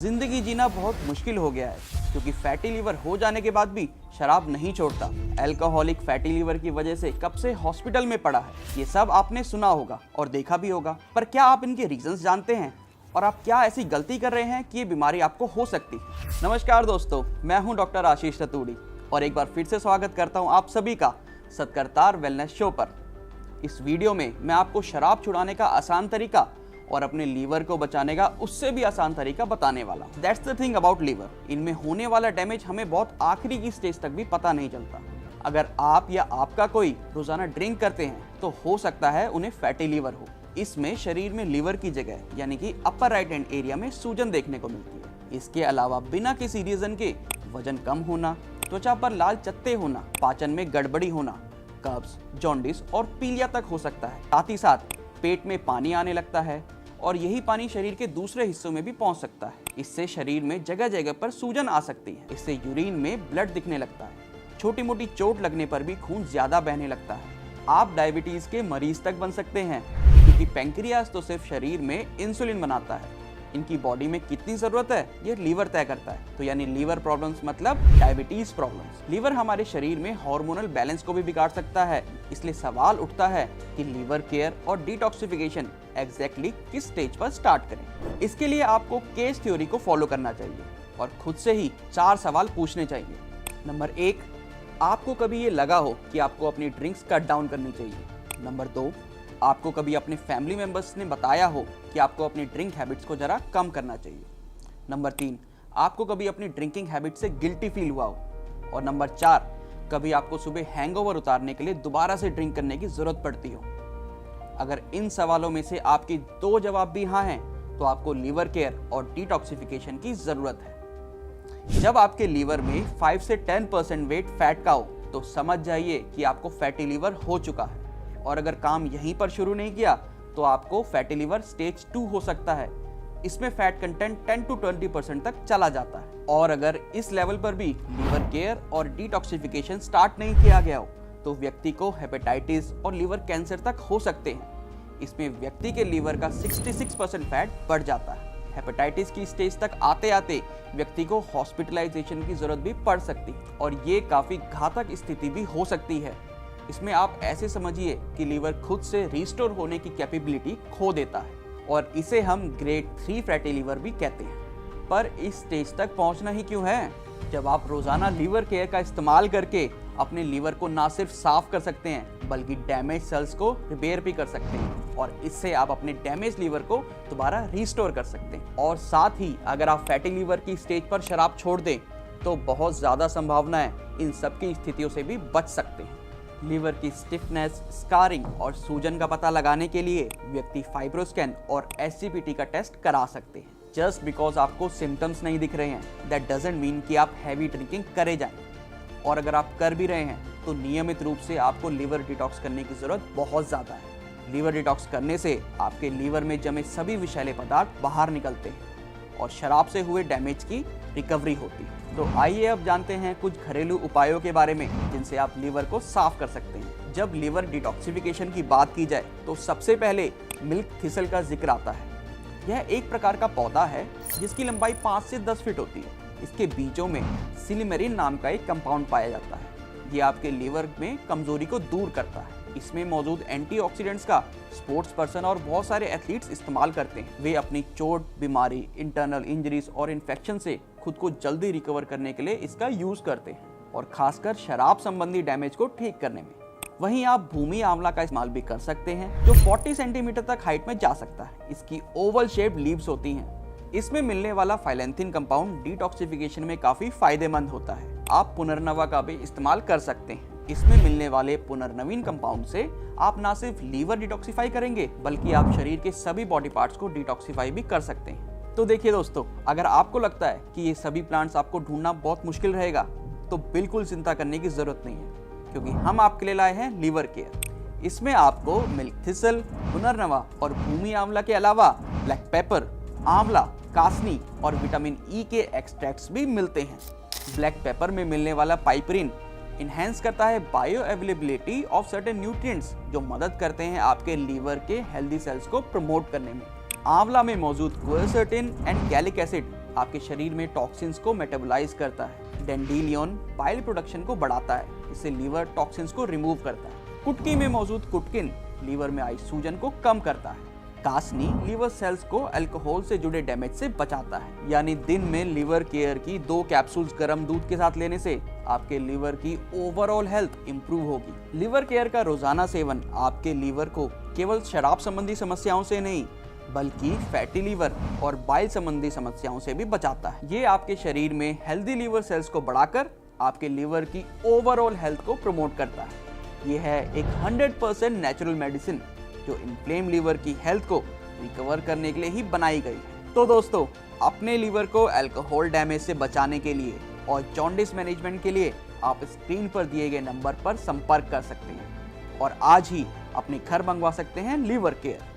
जिंदगी जीना बहुत मुश्किल हो गया है क्योंकि फैटी लीवर हो जाने के बाद भी शराब नहीं छोड़ता। अल्कोहलिक फैटी लीवर की वजह से कब से हॉस्पिटल में पड़ा है, ये सब आपने सुना होगा और देखा भी होगा। पर क्या आप इनके रीजंस जानते हैं और आप क्या ऐसी गलती कर रहे हैं कि ये बीमारी आपको हो सकती है? नमस्कार दोस्तों, मैं हूं डॉक्टर आशीष रतूड़ी और एक बार फिर से स्वागत करता हूं आप सभी का सत्करतार वेलनेस शो पर। इस वीडियो में मैं आपको शराब छुड़ाने का आसान तरीका और अपने लीवर को बचाने का उससे भी आसान तरीका बताने वाला। That's the thing about liver. इनमें होने वाला डैमेज हमें बहुत आखिरी की स्टेज तक भी पता नहीं चलता। अगर आप या आपका कोई रोजाना ड्रिंक करते हैं तो हो सकता है उन्हें फैटी लीवर हो। इसमें शरीर में लीवर की जगह यानी कि अपर राइट हैंड एरिया में सूजन देखने को मिलती है। इसके अलावा बिना किसी रीजन के वजन कम होना, त्वचा पर लाल चत्ते होना, पाचन में गड़बड़ी होना, कब्ज, जॉन्डिस और पीलिया तक हो सकता है। साथ ही साथ पेट में पानी आने लगता है और यही पानी शरीर के दूसरे हिस्सों में भी पहुंच सकता है। इससे शरीर में जगह जगह पर सूजन आ सकती है। इससे यूरिन में ब्लड दिखने लगता है। छोटी मोटी चोट लगने पर भी खून ज्यादा बहने लगता है। आप डायबिटीज के मरीज तक बन सकते हैं क्योंकि पैंक्रियाज तो सिर्फ शरीर में इंसुलिन बनाता है। इनकी बॉडी में कितनी जरूरत है ये लीवर तय करता है। तो यानी लीवर प्रॉब्लम्स मतलब डायबिटीज प्रॉब्लम्स। लीवर हमारे शरीर में हार्मोनल बैलेंस को भी बिगाड़ सकता है। इसलिए सवाल उठता है कि लीवर केयर और डिटॉक्सिफिकेशन एग्जैक्टली किस स्टेज पर स्टार्ट करें। इसके लिए आपको केस थ्योरी को फॉलो करना चाहिए और खुद से ही 4 सवाल पूछने चाहिए। नंबर 1, आपको कभी ये लगा हो कि आपको अपनी ड्रिंक्स कट डाउन करनी चाहिए? नंबर 2, आपको कभी अपने फैमिली मेंबर्स ने बताया हो कि आपको अपनी ड्रिंक हैबिट्स को जरा कम करना चाहिए? नंबर 3, आपको कभी अपनी ड्रिंकिंग हैबिट से गिल्टी फील हुआ हो? और नंबर 4, कभी आपको सुबह हैंगओवर उतारने के लिए दोबारा से ड्रिंक करने की जरूरत पड़ती हो? अगर इन सवालों में से आपके 2 जवाब भी हाँ हैं तो आपको लीवर केयर और डिटॉक्सिफिकेशन की जरूरत है। जब आपके लीवर में 5 से 10% वेट फैट का हो तो समझ जाइए कि आपको फैटी लीवर हो चुका है। और अगर काम यहीं पर शुरू नहीं किया तो आपको फैटी लीवर स्टेज 2 हो सकता है। इसमें फैट कंटेंट 10 to 20% तक चला जाता है। और अगर इस लेवल पर भी लीवर केयर और डिटॉक्सिफिकेशन स्टार्ट नहीं किया गया हो तो व्यक्ति को हेपेटाइटिस और लीवर कैंसर तक हो सकते हैं। इसमें व्यक्ति के लीवर का 66% फैट बढ़ जाता है। हेपेटाइटिस की स्टेज तक आते आते व्यक्ति को हॉस्पिटलाइजेशन की जरूरत भी पड़ सकती है और ये काफी घातक स्थिति भी हो सकती है। इसमें आप ऐसे समझिए कि लीवर खुद से रिस्टोर होने की कैपेबिलिटी खो देता है और इसे हम ग्रेड 3 फैटी लीवर भी कहते हैं। पर इस स्टेज तक पहुंचना ही क्यों है जब आप रोजाना लीवर केयर का इस्तेमाल करके अपने लीवर को ना सिर्फ साफ कर सकते हैं बल्कि डैमेज सेल्स को रिपेयर भी कर सकते हैं और इससे आप अपने डैमेज लीवर को दोबारा रिस्टोर कर सकते हैं। और साथ ही अगर आप फैटी लीवर की स्टेज पर शराब छोड़ दें तो बहुत ज्यादा संभावना है इन सब की स्थितियों से भी बच सकते हैं। लीवर की स्टिफनेस, स्कारिंग और सूजन का पता लगाने के लिए व्यक्ति फाइब्रोस्कैन और एसजीपीटी का टेस्ट करा सकते हैं। जस्ट बिकॉज आपको सिम्टम्स नहीं दिख रहे हैं दैट डजंट मीन कि आप हैवी ड्रिंकिंग करे जाएं। और अगर आप कर भी रहे हैं तो नियमित रूप से आपको लीवर डिटॉक्स करने की जरूरत बहुत ज्यादा है। लीवर डिटॉक्स करने से आपके लीवर में जमे सभी विषैले पदार्थ बाहर निकलते हैं और शराब से हुए डैमेज की रिकवरी होती है। तो आइए अब जानते हैं कुछ घरेलू उपायों के बारे में जिनसे आप लीवर को साफ कर सकते हैं। जब लीवर डिटॉक्सिफिकेशन की बात की जाए तो सबसे पहले मिल्क थिसल का जिक्र आता है। यह एक प्रकार का पौधा है जिसकी लंबाई 5 से 10 फीट होती है। इसके बीजों में सिलिमेरिन नाम का एक कंपाउंड पाया जाता है। ये आपके लीवर में कमजोरी को दूर करता है। इसमें मौजूद एंटीऑक्सीडेंट्स का स्पोर्ट्स पर्सन और बहुत सारे एथलीट्स इस्तेमाल करते हैं। वे अपनी चोट, बीमारी, इंटरनल इंजरीज और इन्फेक्शन से खुद को जल्दी रिकवर करने के लिए इसका यूज करते हैं और खासकर शराब संबंधी डैमेज को ठीक करने में। वहीं आप भूमि आंवला का इस्तेमाल भी कर सकते हैं जो 40 सेंटीमीटर तक हाइट में जा सकता है। इसकी ओवल शेप्ड लीव्स होती हैं। इसमें मिलने वाला फाइलेंथिन कंपाउंड डिटॉक्सिफिकेशन में काफी फायदेमंद होता है। आप पुनर्नवा का भी इस्तेमाल कर सकते हैं। इसमें मिलने वाले पुनर्नवीन कंपाउंड से आप ना सिर्फ लीवर डिटॉक्सिफाई करेंगे बल्कि आप शरीर के सभी बॉडी पार्ट्स को डिटॉक्सिफाई भी कर सकते हैं। तो देखिए दोस्तों, अगर आपको लगता है कि ये सभी प्लांट्स आपको ढूंढना बहुत मुश्किल रहेगा तो बिल्कुल चिंता करने की जरूरत नहीं है क्योंकि हम आपके लिए लाए हैं लीवर केयर। इसमें आपको मिल्क थिसल, पुनर्नवा और भूमि आंवला के अलावा ब्लैक पेपर, आंवला, कासनी और विटामिन ई के एक्सट्रैक्ट्स भी मिलते हैं। ब्लैक पेपर में मिलने वाला पाइपरिन इनहेंस करता है bio availability of certain nutrients जो मदद करते हैं आपके लीवर के हेल्दी सेल्स को प्रमोट करने में। आंवला में मौजूद क्वेरसेटिन एंड गैलिक एसिड आपके शरीर में टॉक्सिन्स को मेटाबोलाइज करता है। डेंडिलियन बाइल प्रोडक्शन को बढ़ाता है, इससे लीवर टॉक्सिन्स को रिमूव करता है। कुटकी में मौजूद कुटकिन लीवर में आई सूजन को कम करता है। कासनी लीवर सेल्स को अल्कोहल से जुड़े डैमेज से बचाता है। यानी दिन में लीवर केयर की 2 कैप्सूल्स गर्म दूध के साथ लेने से आपके लीवर की ओवरऑल हेल्थ इंप्रूव होगी। लीवर केयर का रोजाना सेवन आपके लीवर को केवल शराब संबंधी समस्याओं से नहीं बल्कि फैटी लीवर और बाइल संबंधी समस्याओं से भी बचाता है। ये आपके शरीर में हेल्दी लीवर सेल्स को बढ़ाकर आपके लीवर की ओवरऑल हेल्थ को प्रमोट करता है। ये है एक 100% नेचुरल मेडिसिन जो इन्फ्लेम लीवर की हेल्थ को रिकवर करने के लिए ही बनाई गई है। तो दोस्तों, अपने लीवर को अल्कोहल डैमेज से बचाने के लिए और जॉन्डिस मैनेजमेंट के लिए आप स्क्रीन पर दिए गए नंबर पर संपर्क कर सकते हैं और आज ही अपने घर मंगवा सकते हैं लीवर केयर।